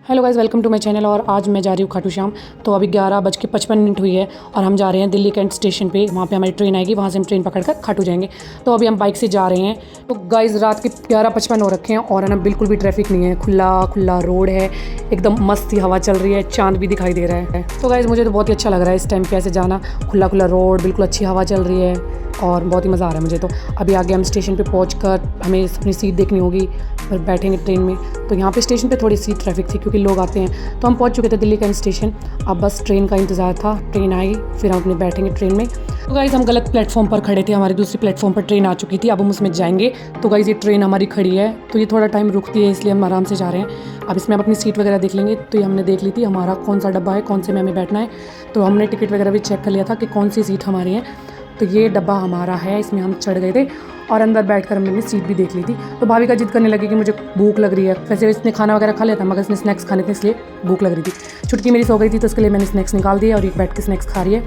Hello guys, welcome to my channel. और आज मैं जा रही हूँ खाटू श्याम। तो अभी 11:55 हुई है और हम जा रहे हैं दिल्ली कैंट स्टेशन पे। वहाँ पे हमारी ट्रेन आएगी, वहाँ से हम ट्रेन पकड़कर खाटू जाएंगे। तो अभी हम बाइक से जा रहे हैं। तो गाइस रात के 11:55 हो रखे हैं और है ना बिल्कुल भी ट्रैफिक नहीं है, खुला खुला रोड है, एकदम मस्त ही हवा चल रही है, चांद भी दिखाई दे रहा है। तो गाइस मुझे तो बहुत ही अच्छा लग रहा है इस टाइम पे ऐसे जाना, खुला खुला रोड, बिल्कुल अच्छी हवा चल रही है और बहुत ही मज़ा आ रहा है मुझे। तो अभी आगे हम स्टेशन पे पहुंचकर हमें अपनी सीट देखनी होगी और बैठेंगे ट्रेन में। तो यहाँ पे स्टेशन पे थोड़ी सी ट्रैफिक थी क्योंकि लोग आते हैं। तो हम पहुँच चुके थे दिल्ली कैंट स्टेशन। अब बस ट्रेन का इंतज़ार था, ट्रेन आई फिर हम अपने बैठेंगे ट्रेन में। तो गाइस हम गलत प्लेटफॉर्म पर खड़े थे, हमारी दूसरी प्लेटफॉर्म पर ट्रेन आ चुकी थी, अब हम उसमें जाएंगे। तो गाइस ये ट्रेन हमारी खड़ी है, तो ये थोड़ा टाइम रुकती है इसलिए हम आराम से जा रहे हैं। अब इसमें हम अपनी सीट वगैरह देख लेंगे। तो ये हमने देख ली थी हमारा कौन सा डब्बा है, कौन से में हमें बैठना है। तो हमने टिकट वगैरह भी चेक कर लिया था कि कौन सी सीट हमारी है। तो ये डब्बा हमारा है, इसमें हम चढ़ गए थे और अंदर बैठकर हमने सीट भी देख ली थी। तो भाभी का जिद करने लगी कि मुझे भूख लग रही है। वैसे इसने खाना वगैरह खा लिया था मगर इसने स्नैक्स खाने थे इसलिए भूख लग रही थी। छुटकी मेरी सो गई थी तो उसके लिए मैंने स्नैक्स निकाल दिए और एक बैठ के स्नैक्स खा रही है।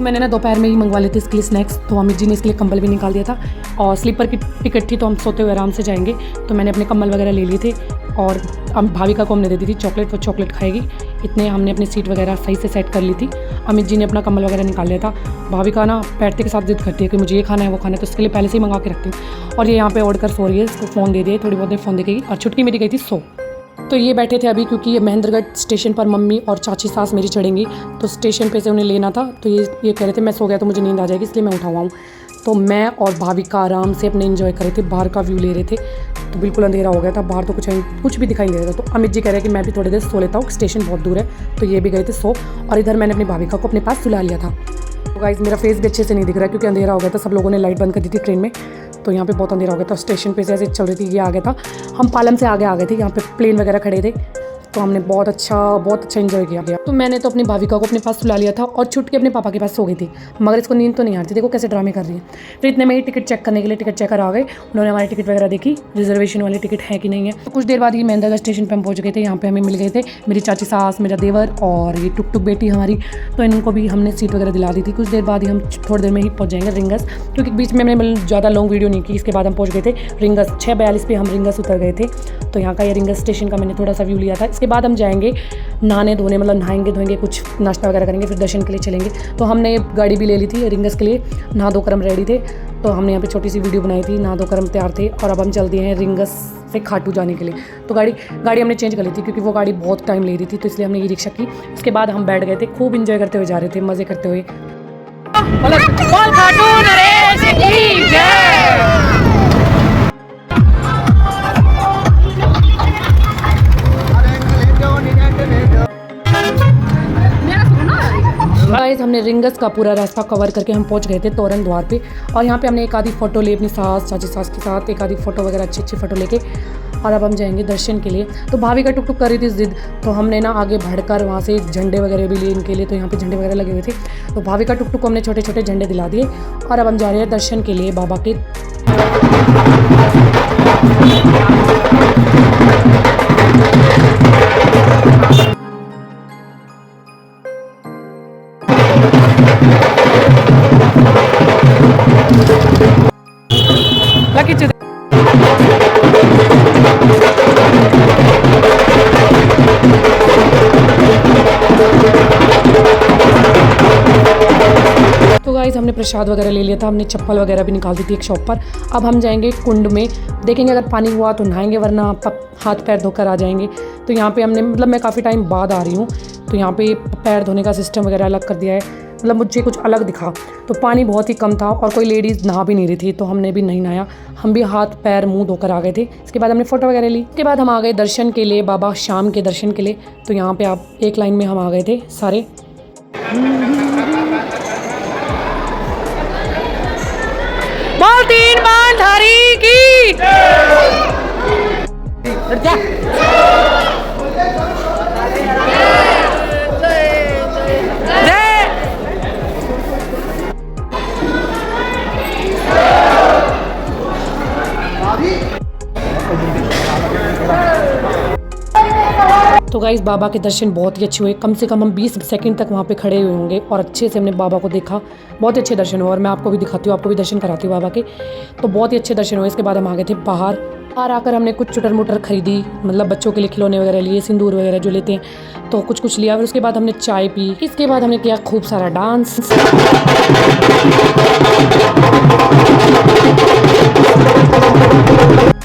मैंने ना दोपहर में ही मंगवा लेते इसके लिए स्नैक्स। तो अमित जी ने इसके लिए कंबल भी निकाल दिया था और स्लीपर की टिकट थी तो हम सोते हुए आराम से जाएंगे। तो मैंने अपने कंबल वगैरह ले लिए थे और भाविका को हमने दे दी थी चॉकलेट, वो चॉकलेट खाएगी। इतने हमने अपनी सीट वगैरह सही से सेट कर ली थी। अमित जी ने अपना कंबल वगैरह निकाल लिया था। भाविका ना बैठते के साथ जिद करती है कि मुझे ये खाना है वो खाना है, तो उसके लिए पहले से ही मंगा के रखती हूँ। और ये यहाँ पे ओढ़ कर सो रही है, इसको फ़ोन दे दिए, थोड़ी बहुत देर फ़ोन देखेगी। और छुटकी मेरी गई थी सो। तो ये बैठे थे अभी क्योंकि ये महेंद्रगढ़ स्टेशन पर मम्मी और चाची सास मेरी चढ़ेंगी, तो स्टेशन पे से उन्हें लेना था। तो ये कह रहे थे मैं सो गया तो मुझे नींद आ जाएगी इसलिए मैं उठा हुआ हूँ। तो मैं और भाविका आराम से अपने एंजॉय कर रहे थे, बाहर का व्यू ले रहे थे। तो बिल्कुल अंधेरा हो गया था, बाहर तो कुछ भी दिखाई नहीं दे रहा था। तो अमित जी कह रहे हैं कि मैं भी थोड़ी देर सो लेता हूँ, स्टेशन बहुत दूर है। तो ये भी गए थे सो और इधर मैंने अपनी भाविका को अपने पास सुला लिया था। तो गाइस मेरा फेस भी अच्छे से नहीं दिख रहा है क्योंकि अंधेरा हो गया था, सब लोगों ने लाइट बंद कर दी थी ट्रेन में। तो यहाँ पे बहुत अंधेरा हो गया था, स्टेशन पे से ऐसे चल रही थी, ये आ गया था। हम पालम से आगे आ गए थे, यहाँ पे प्लेन वगैरह खड़े थे। तो हमने बहुत अच्छा एंजॉय किया गया। तो मैंने तो अपनी भाविका को अपने पास सुला लिया था और छुट के अपने पापा के पास सो गई थी, मगर इसको नींद तो नहीं आती, देखो कैसे ड्रामे कर रही है। फिर इतने में ही टिकट चेक करने के लिए टिकट चेकर आ गए, उन्होंने हमारी टिकट वगैरह देखी, रिजर्वेशन वाली टिकट है कि नहीं है। तो कुछ देर बाद ही महेंद्रगढ़ स्टेशन पर हम पहुँच गए थे। यहाँ पे हमें मिल गए थे मेरी चाची सास, मेरा देवर और ये टुक टुक बेटी हमारी। तो इनको भी हमने सीट वगैरह दिला दी थी। कुछ देर बाद ही हम थोड़ी देर में ही पहुँच जाएंगे रिंगस, क्योंकि बीच में हमने ज़्यादा लॉन्ग वीडियो नहीं की। इसके बाद हम पहुँच गए थे रिंगस, 6:42 पे हम रिंगस उतर गए थे। तो यहाँ का ये रिंगस स्टेशन का मैंने थोड़ा सा व्यू लिया था। इसके बाद हम जाएंगे नहाने धोने, मतलब नहाएंगे धोएंगे, कुछ नाश्ता वगैरह करेंगे, फिर दर्शन के लिए चलेंगे। तो हमने गाड़ी भी ले ली थी रिंगस के लिए, नहा धोकर हम रेडी थे। तो हमने यहाँ पे छोटी सी वीडियो बनाई थी, नहा धोकर हम तैयार थे और अब हम चल दिए हैं रिंगस से खाटू जाने के लिए। तो गाड़ी हमने चेंज कर ली थी क्योंकि वो गाड़ी बहुत टाइम ले रही थी, तो इसलिए हमने ये रिक्शा की। उसके बाद हम बैठ गए थे, खूब इंजॉय करते हुए जा रहे थे, मज़े करते हुए। गाइस हमने रिंगस का पूरा रास्ता कवर करके हम पहुंच गए थे तोरण द्वार पे। और यहाँ पे हमने एक आधी फ़ोटो ली अपनी सास चाची सास के साथ, एक आधी फ़ोटो वगैरह अच्छी फ़ोटो लेके। और अब हम जाएंगे दर्शन के लिए। तो भाभी का टुक टुक कर रही थी जिद, तो हमने ना आगे बढ़कर वहाँ से झंडे वगैरह भी लिए इनके लिए। तो यहाँ पे झंडे वगैरह लगे हुए थे, तो भाभी का टुक टुक को हमने छोटे छोटे झंडे दिला दिए और अब हम जा रहे हैं दर्शन के लिए बाबा के। तो गाइस हमने प्रसाद वगैरह ले लिया था, हमने चप्पल वगैरह भी निकाल दी थी एक शॉप पर। अब हम जाएंगे कुंड में, देखेंगे अगर पानी हुआ तो नहाएंगे, वरना हाथ पैर धोकर आ जाएंगे। तो यहाँ पे हमने, मतलब मैं काफ़ी टाइम बाद आ रही हूँ, तो यहाँ पे पैर धोने का सिस्टम वगैरह अलग कर दिया है, मतलब मुझे कुछ अलग दिखा। तो पानी बहुत ही कम था और कोई लेडीज़ नहा भी नहीं रही थी, तो हमने भी नहीं नहाया, हम भी हाथ पैर मुंह धोकर आ गए थे। इसके बाद हमने फ़ोटो वगैरह ली। उसके बाद हम आ गए दर्शन के लिए, बाबा श्याम के दर्शन के लिए। तो यहाँ पे आप एक लाइन में हम आ गए थे सारे। तीन बांधारी की तो गाइस बाबा के दर्शन बहुत ही अच्छे हुए, कम से कम हम 20 सेकंड तक वहाँ पे खड़े हुए होंगे और अच्छे से हमने बाबा को देखा, बहुत अच्छे दर्शन हुए। और मैं आपको भी दिखाती हूँ, आपको भी दर्शन कराती हूँ बाबा के। तो बहुत ही अच्छे दर्शन हुए। इसके बाद हम आ गए थे बाहर बाहर आकर हमने कुछ चुटर मुटर खरीदी, मतलब बच्चों के लिए खिलौने वगैरह लिए, सिंदूर वगैरह जो लेते हैं, तो कुछ कुछ लिया। और उसके बाद हमने चाय पी। इसके बाद हमने किया खूब सारा डांस।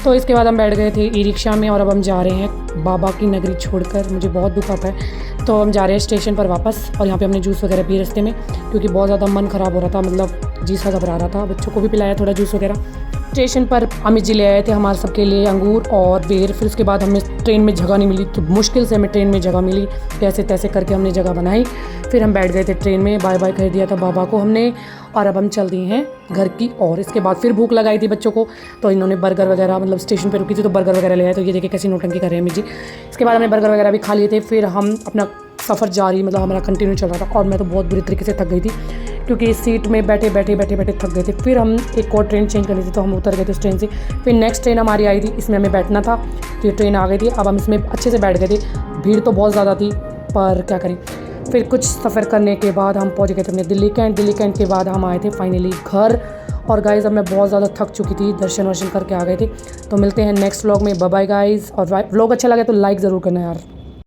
तो इसके बाद हम बैठ गए थे ई रिक्शा में और अब हम जा रहे हैं बाबा की नगरी छोड़कर। मुझे बहुत दुख आता है। तो हम जा रहे हैं स्टेशन पर वापस और यहाँ पे हमने जूस वगैरह पी रास्ते में, क्योंकि बहुत ज़्यादा मन ख़राब हो रहा था, मतलब जी सा घबरा रहा था। बच्चों को भी पिलाया थोड़ा जूस वगैरह। स्टेशन पर अमित जी ले आए थे हमारे सबके लिए अंगूर और बेर। फिर उसके बाद हमें ट्रेन में जगह नहीं मिली, तो मुश्किल से हमें ट्रेन में जगह मिली। कैसे तैसे करके हमने जगह बनाई। फिर हम बैठ गए थे ट्रेन में। बाय बाय कह दिया था बाबा को हमने और अब हम चल दिए हैं घर की। और इसके बाद फिर भूख लगाई थी बच्चों को, तो इन्होंने बर्गर वगैरह, मतलब स्टेशन पर रुकी थी तो बर्गर वगैरह ले आए। तो ये देखिए कैसी नौटंकी कर रहे हैं अमित जी। इसके बाद हमने बर्गर वगैरह भी खा लिए थे। फिर हम अपना सफ़र जारी, मतलब हमारा कंटिन्यू चल रहा था और मैं तो बहुत बुरी तरीके से थक गई थी, क्योंकि इस सीट में बैठे बैठे थक गए थे। फिर हम एक और ट्रेन चेंज करनी थी तो हम उतर गए थे उस ट्रेन से। फिर नेक्स्ट ट्रेन हमारी आई थी, इसमें हमें बैठना था, तो ये ट्रेन आ गई थी। अब हम इसमें अच्छे से बैठ गए थे। भीड़ तो बहुत ज़्यादा थी पर क्या करें। फिर कुछ सफ़र करने के बाद हम पहुँच गए थे अपने दिल्ली कैंट। दिल्ली कैंट के बाद हम आए थे फाइनली घर। और गाइज़ अब मैं बहुत ज़्यादा थक चुकी थी, दर्शन वर्शन करके आ गए थे। तो मिलते हैं नेक्स्ट व्लॉग में। Bye bye guys. और व्लॉग अच्छा लगे तो लाइक ज़रूर करना यार।